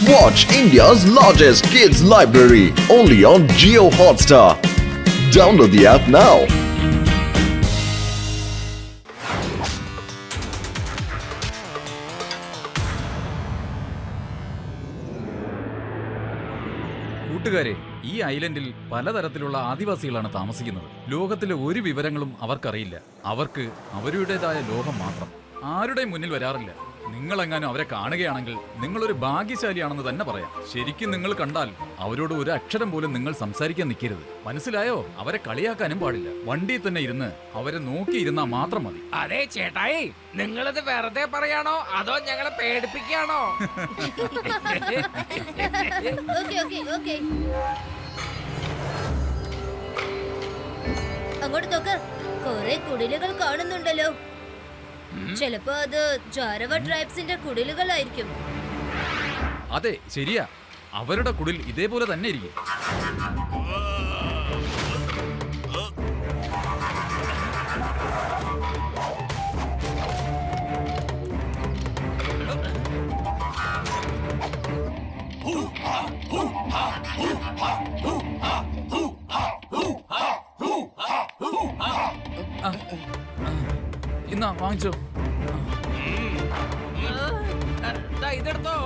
Watch India's largest kids library only on Jio Hotstar. Download the app now. കൂട്ടുകാരെ, ഈ ഐലൻഡിൽ പലതരത്തിലുള്ള ആദിവാസികളാണ് താമസിക്കുന്നത്. ലോകത്തിലെ ഒരു വിവരങ്ങളും അവർക്കറിയില്ല. അവർക്ക് അവരുടേതായ ലോകം മാത്രം. ആരുടെ മുന്നിൽ വരാറില്ല. നിങ്ങളെങ്ങാനും അവരെ കാണുകയാണെങ്കിൽ നിങ്ങളൊരു ഭാഗ്യശാലിയാണെന്ന് തന്നെ പറയാം. ശരിക്കും നിങ്ങൾ കണ്ടാൽ അവരോട് ഒരു അക്ഷരം പോലും നിങ്ങൾ സംസാരിക്കാൻ നിൽക്കരുത്. മനസ്സിലായോ? അവരെ കളിയാക്കാനും പാടില്ല. വണ്ടിയിൽ തന്നെ ഇരുന്ന് അവരെ നോക്കിയിരുന്നാ മാത്രം മതി. അതെ ചേട്ടായി, നിങ്ങളിത് വെറുതെ പറയാണോ അതോ ഞങ്ങളെ പേടിപ്പിക്കുകയാണോ? അങ്ങോട്ട് നോക്ക്, കുറെ കുടിലുകൾ കാണുന്നുണ്ടല്ലോ. ചിലപ്പോ അത് ജാരവ ട്രൈബ്സിന്റെ കുടിലുകളായിരിക്കും. അതെ, ശരിയാ. അവരുടെ കുടിൽ ഇതേപോലെ തന്നെ ഇരിക്കും. ഇന്നാ വാങ്ങിച്ചോ. ഇതെടുത്തോ.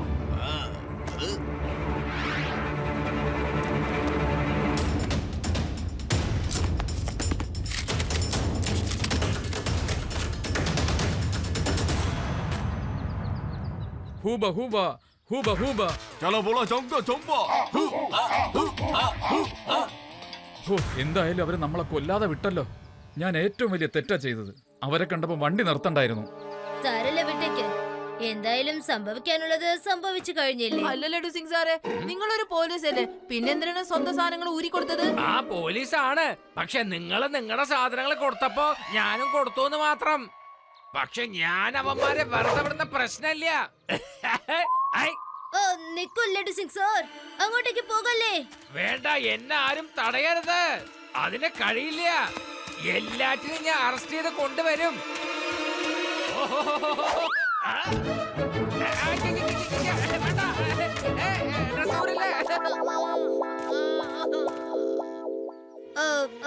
ഹൂബ ഹൂബ ഹൂബ ഹൂബ. चलो बोलो चंपा चंपा. എന്തായാലും അവര് നമ്മളെ കൊല്ലാതെ വിട്ടല്ലോ. ഞാൻ ഏറ്റവും വലിയ തെറ്റാ ചെയ്തത്. അവരെ കണ്ടപ്പോ വണ്ടി നിർത്തണ്ടായിരുന്നു. സാരല്ല, വിട്ടേക്ക്. എന്തായാലും സംഭവിക്കാനുള്ളത് സംഭവിച്ചു കഴിഞ്ഞില്ലേ. അല്ല ലഡു സിംഗ് സാറേ, നിങ്ങളൊരു പോലീസല്ലേ, പിന്നെന്തിനാണ് സ്വന്തം സാധനങ്ങൾ ഊരി കൊടുത്തത്? ആ പോലീസാണ്. പക്ഷെ നിങ്ങളുടെ സാധനങ്ങൾ കൊടുത്തപ്പോ ഞാനും കൊടുത്തു എന്ന് മാത്രം. പക്ഷെ ഞാൻ അവന്മാരെ വെറുതെ വിടുന്ന പ്രശ്നമില്ല. ഓ, നിക്കൂ ലഡു സിംഗ് സാർ, അങ്ങോട്ടേക്ക് പോകല്ലേ. വേണ്ട, എന്നെ ആരും തടയരുത്. അതിന് കഴിയില്ല. എല്ലാറ്റിനും ഞാൻ അറസ്റ്റ് ചെയ്ത് കൊണ്ടുവരും.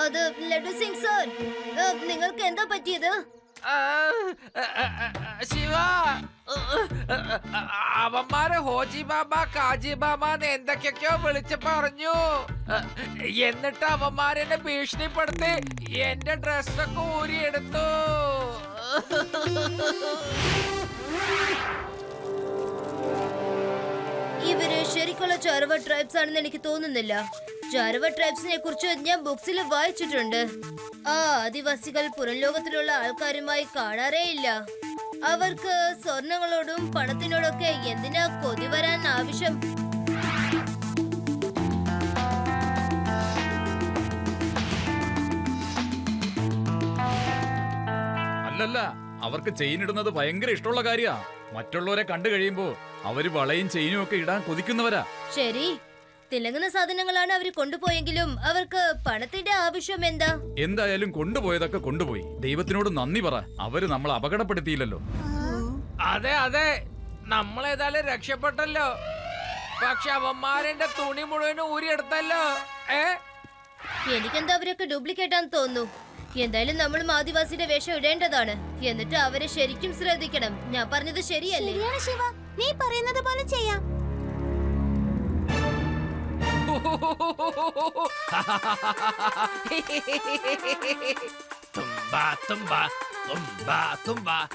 അത് ലഡു സിംഗ് സാർ, നിങ്ങൾക്ക് എന്താ പറ്റിയത്? ശിവ, അവന്മാരെ ഹോജി ബാബ കാജി ബാബ എന്തൊക്കെയൊക്കെയോ വിളിച്ച് പറഞ്ഞു. എന്നിട്ട് അവന്മാരെന്നെ ഭീഷണിപ്പെടുത്തി എന്റെ ഡ്രസ്സൊക്കെ ഊരിയെടുത്തു. ഇവര് ശരിക്കുള്ള ജാരവ ട്രൈബ്സ് ആണെന്ന് എനിക്ക് തോന്നുന്നില്ല. ജാരവ ട്രൈബ്സിനെ കുറിച്ച് ഞാൻ ബുക്സിൽ വായിച്ചിട്ടുണ്ട്. ആ ആദിവാസികൾ പുറം ലോകത്തിലുള്ള ആൾക്കാരുമായി കാണാറേ ഇല്ല. അവർക്ക് സ്വർണങ്ങളോടും പണത്തിനോടൊക്കെ എന്തിനാ കൊതി വരാൻ ആവശ്യം? അല്ലല്ല, അവർക്ക് ചെയിൻ ഇടുന്നത് ഭയങ്കര ഇഷ്ടമുള്ള കാര്യാ. മറ്റുള്ളവരെ കണ്ടു കഴിയുമ്പോ അവര് വളയും ചെയിനും ഒക്കെ ഇടാൻ കൊതിക്കുന്നവരാ. ശരി, തിളങ്ങുന്ന സാധനങ്ങളാണ് അവര് കൊണ്ടുപോയെങ്കിലും അവർക്ക് പണത്തിന്റെ ആവശ്യം എന്താ? എന്തായാലും കൊണ്ടുപോയതൊക്കെ കൊണ്ടുപോയി. ദൈവത്തിനോട് നന്ദി പറ. അവര് നമ്മളെ അപകടപ്പെടുത്തിയില്ലല്ലോ. അതെ അതെ, നമ്മളേതായാലും രക്ഷപ്പെട്ടല്ലോ. പക്ഷെ അവന്മാരെന്റെ തുണി മുഴുവനും ഊരിയെടുത്തല്ലോ. എനിക്കെന്താ അവരൊക്കെ ഡ്യൂപ്ലിക്കേറ്റ് ആണെന്ന് തോന്നുന്നു. എന്തായാലും നമ്മളും ആദിവാസിയുടെ വേഷം ഇടേണ്ടതാണ്. എന്നിട്ട് അവരെ ശരിക്കും ശ്രദ്ധിക്കണം. ഞാൻ പറഞ്ഞത് ശരിയല്ലേ? ശിവ, നീ പറയുന്നത് പോലെ ചെയ്യാം.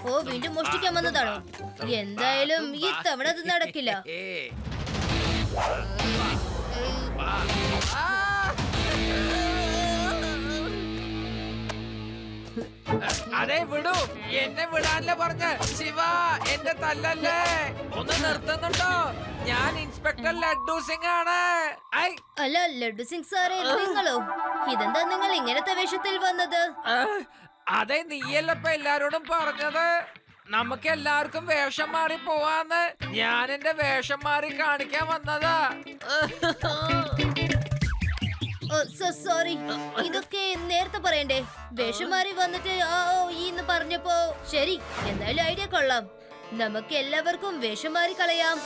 ഓ, വീണ്ടും മോഷ്ടിക്കാൻ വന്നതാണോ? എന്തായാലും ഈ തവണ അത് നടക്കില്ല. അതെ, വിടൂ. എന്നെ വിടാനല്ലേ പറഞ്ഞ. ശിവ, എന്റെ തല്ലല്ലേ. ഒന്ന് നിർത്തുന്നുണ്ടോ? ഞാൻ ഇൻസ്പെക്ടർ ലഡ്ഡു സിംഗ് ആണ്. അല്ല ലഡ്ഡു സിംഗ് സാറേ, നിങ്ങളോ? ഇതെന്താ നിങ്ങൾ ഇങ്ങനത്തെ വേഷത്തിൽ വന്നത്? അതെ, നീയല്ലപ്പ എല്ലാരോടും പറഞ്ഞത് നമുക്ക് എല്ലാവർക്കും വേഷം മാറി പോവാന്ന്. ഞാൻ എന്റെ വേഷം മാറി കാണിക്കാൻ വന്നതാ. സോറി, ഇതൊക്കെ നേരത്തെ പറയണ്ടേ? വേഷം മാറി വന്നിട്ട് ആ ഓ ഈന്ന് പറഞ്ഞപ്പോ ശരി. എന്തായാലും ഐഡിയ കൊള്ളാം. നമുക്ക് എല്ലാവർക്കും വേഷം മാറി കളയാം.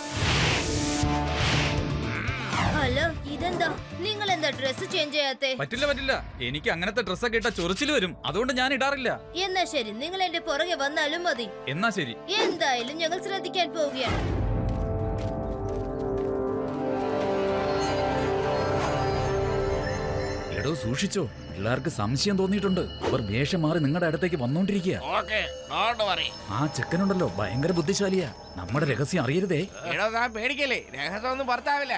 ഹലോ, ഇതെന്താ? നിങ്ങൾ എന്താ ഡ്രസ് ചേഞ്ച് ചെയ്യാത്തെ? പറ്റില്ല എനിക്ക് അങ്ങനത്തെ ഡ്രസ്സൊക്കെ ഇട്ട ചൊറിച്ചിൽ വരും, അതുകൊണ്ട് ഞാൻ ഇടാറില്ല. എന്നാ ശരി, നിങ്ങൾ എന്റെ പുറകെ വന്നാലും മതി. എന്നാ ശരി. എന്തായാലും ഞങ്ങൾ ശ്രദ്ധിക്കാൻ പോവുകയാണ്. എടോ സൂക്ഷിച്ചോ, പിള്ളേർക്ക് സംശയം തോന്നിയിട്ടുണ്ട്. അവർ വേഷം മാറി നിങ്ങളുടെ അടുത്തേക്ക് വന്നോണ്ടിരിക്കുക. ആ ചെക്കനുണ്ടല്ലോ ഭയങ്കര ബുദ്ധിശാലിയാ. നമ്മുടെ രഹസ്യം അറിയരുതേ. പേടിക്കല്ലേ, രഹസ്യം ഒന്നും പുറത്താവില്ല.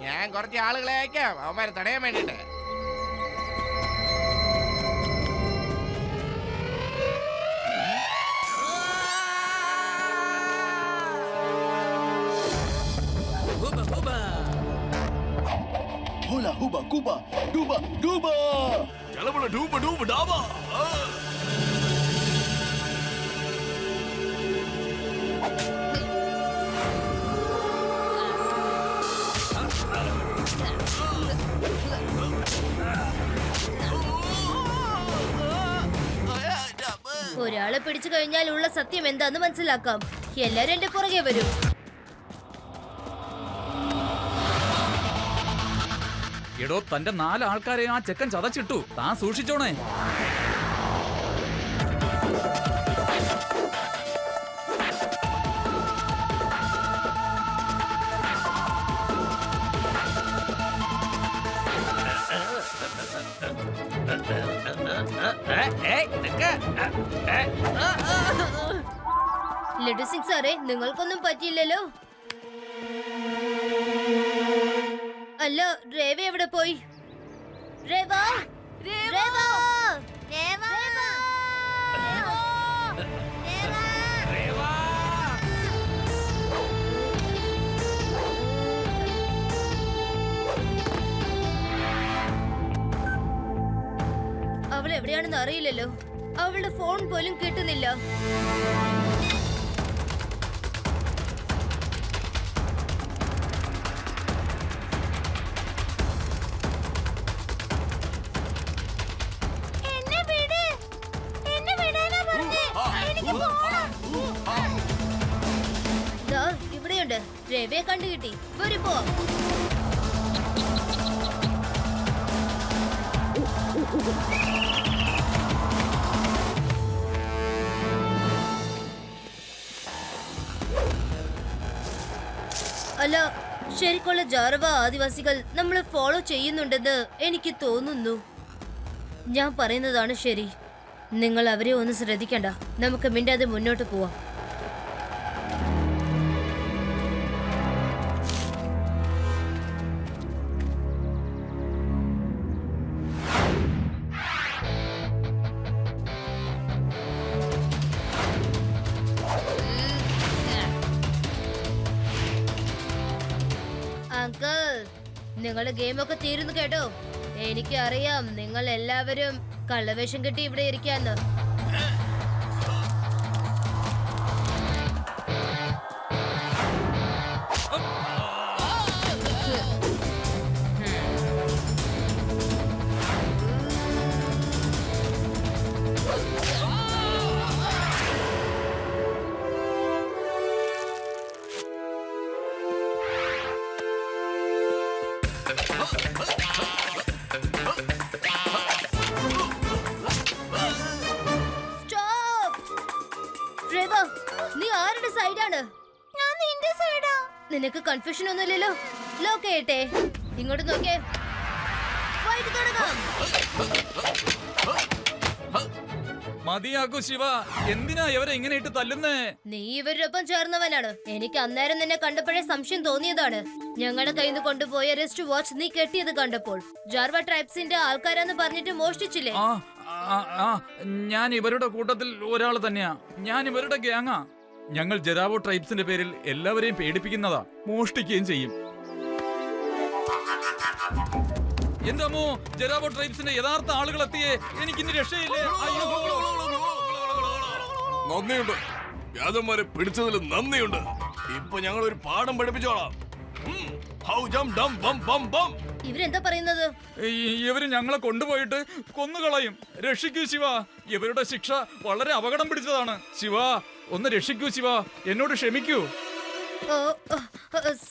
ഞാൻ കുറച്ച് ആളുകളെ അയക്കാം അവന്മാരെ തടയാൻ വേണ്ടിട്ട്. Hula huba kuba duba duba. ചലപുള ഡൂബ ഡൂബ ഡാബ. ഒരാളെ പിടിച്ചു കഴിഞ്ഞാൽ ഉള്ള സത്യം എന്താന്ന് മനസ്സിലാക്കാം. എല്ലാരും എന്റെ പുറകെ വരും. എടോ തന്റെ 4 ആൾക്കാരെ ആ ചെക്കൻ ചതച്ചിട്ടു. താൻ സൂക്ഷിച്ചോണേ. ലഡു സിംഗ് സാറേ, നിങ്ങൾക്കൊന്നും പറ്റിയില്ലല്ലോ? അല്ല, രേവ എവിടെ പോയി? രേവ, രേവ, രേവ, അവൾ എവിടെയാണെന്ന് അറിയില്ലല്ലോ. അവളുടെ ഫോൺ പോലും കിട്ടുന്നില്ല. ഇവിടെയുണ്ട്. രേവയെ കണ്ടുകിട്ടി. വരുമ്പോ അല്ല, ശരിക്കുള്ള ജാറവ ആദിവാസികൾ നമ്മളെ ഫോളോ ചെയ്യുന്നുണ്ടെന്ന് എനിക്ക് തോന്നുന്നു. ഞാൻ പറയുന്നതാണ് ശരി. നിങ്ങൾ അവരെ ഒന്ന് ശ്രദ്ധിക്കണ്ട. നമുക്ക് മിണ്ടാതെ മുന്നോട്ട് പോവാം. അങ്കിൾ, നിങ്ങളുടെ ഗെയിമൊക്കെ തീരുന്നു കേട്ടോ. എനിക്കറിയാം നിങ്ങൾ എല്ലാവരും കള്ളവേഷം കെട്ടി ഇവിടെ ഇരിക്കാന്ന്. നീ ആരുടെ സൈഡാണ്? ഞാൻ നിന്റെ സൈഡാ. നിനക്ക് കൺഫ്യൂഷൻ ഒന്നുമില്ലല്ലോ? ലോക്ക് ചെയ്യട്ടെ. ഇങ്ങോട്ട് നോക്കേ. ഫൈറ്റ് തുടങ്ങാം. മതിയാക്കൂ ശിവ, എന്തിനാ ഇവരെ ഇങ്ങനെ ഇട്ട് തല്ലുന്നേ? നീ ഇവരൊപ്പം ചേർന്നവനാണ്. എനിക്ക് അന്നേരം നിന്നെ കണ്ടപ്പോഴേ സംശയം തോന്നിയതാണ്. ഞങ്ങളുടെ കയ്യിൽ നിന്ന് കൊണ്ടുപോയ റിസ്റ്റ് വാച്ച് നീ കെട്ടിയത് കണ്ടപ്പോൾ. ജാർവ ട്രൈബ്സിന്റെ ആൾക്കാരാന്ന് പറഞ്ഞിട്ട് മോഷ്ടിച്ചില്ലേ? ഞാൻ ഇവരുടെ കൂട്ടത്തിൽ ഒരാൾ തന്നെയാ. ഞാൻ ഇവരുടെ ഗ്യാങ്ങാ. ഞങ്ങൾ ജരാവോ ട്രൈബ്സിന്റെ പേരിൽ എല്ലാവരെയും പേടിപ്പിക്കുന്നതാ, മോഷ്ടിക്കുകയും ചെയ്യും. എന്താമോ, ജരാവോ ട്രൈബ്സിന്റെ യഥാർത്ഥ ആളുകൾ എത്തിയേ. എനിക്കിന്ന് രക്ഷയില്ലേ? നന്ദിയുണ്ട്, വ്യാജന്മാരെ പിടിച്ചതിൽ നന്ദിയുണ്ട്. ഇപ്പൊ ഞങ്ങൾ ഒരു പാഠം പഠിപ്പിച്ചോളാം. ഇവരെന്താ പറയുന്നത്? ഇവര് ഞങ്ങളെ കൊണ്ടുപോയിട്ട് കൊന്നുകളയും. രക്ഷിക്കൂ ശിവ, ഇവരുടെ ശിക്ഷ വളരെ അപകടം പിടിച്ചതാണ്. ശിവ, ഒന്ന് രക്ഷിക്കൂ ശിവ, എന്നോട് ക്ഷമിക്കൂ.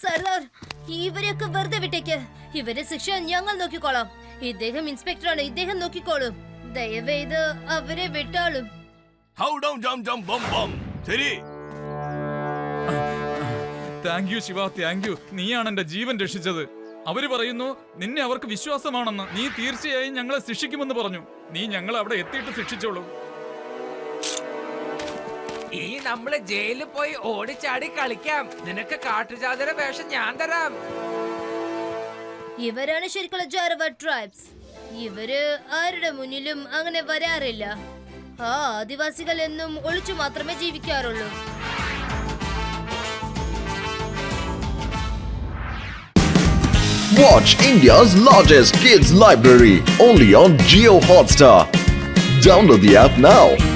സർദാർ, ഇവരെയൊക്കെ വെറുതെ വിട്ടേക്ക്. ഇവരെ ശിക്ഷ ഞങ്ങൾ നോക്കിക്കോളാം. ഇദ്ദേഹം ഇൻസ്പെക്ടറാണ്, ഇദ്ദേഹം നോക്കിക്കോളും. ദയവേത് അവരെ വിട്ടാളും. ഹൗ ഡൗൺ ജം ജം ബം ബം. ശരി. Thank you Shiva, thank you. നീയാണ് എന്റെ ജീവൻ രക്ഷിച്ചത്. അവര് പറയുന്നു നിന്നെ അവർക്ക് വിശ്വാസമാണെന്ന്. നീ തീർച്ചയായും ഞങ്ങളെ ശിക്ഷിക്കുമെന്ന് പറഞ്ഞു. നീ ഞങ്ങളെ അവിടെ എത്തിയിട്ട് ശിക്ഷിച്ചോളൂ. ഈ നമ്മള് ജയിലിൽ പോയി ഓടിച്ചാടി കളിക്കാം. നിനക്ക് കാട്ടുജാതിര വേഷം ഞാൻ തരാം. ഇവരാണ് ശരിക്കുള്ള ജാരവ ട്രൈബ്സ്. ഇവര് ആരുടെ മുന്നിലും അങ്ങനെ വരാറില്ല. ആ ആദിവാസികൾ എന്നും ഒളിച്ചു മാത്രമേ ജീവിക്കാറുള്ളൂ. Watch India's largest kids library only on Jio Hotstar. Download the app now.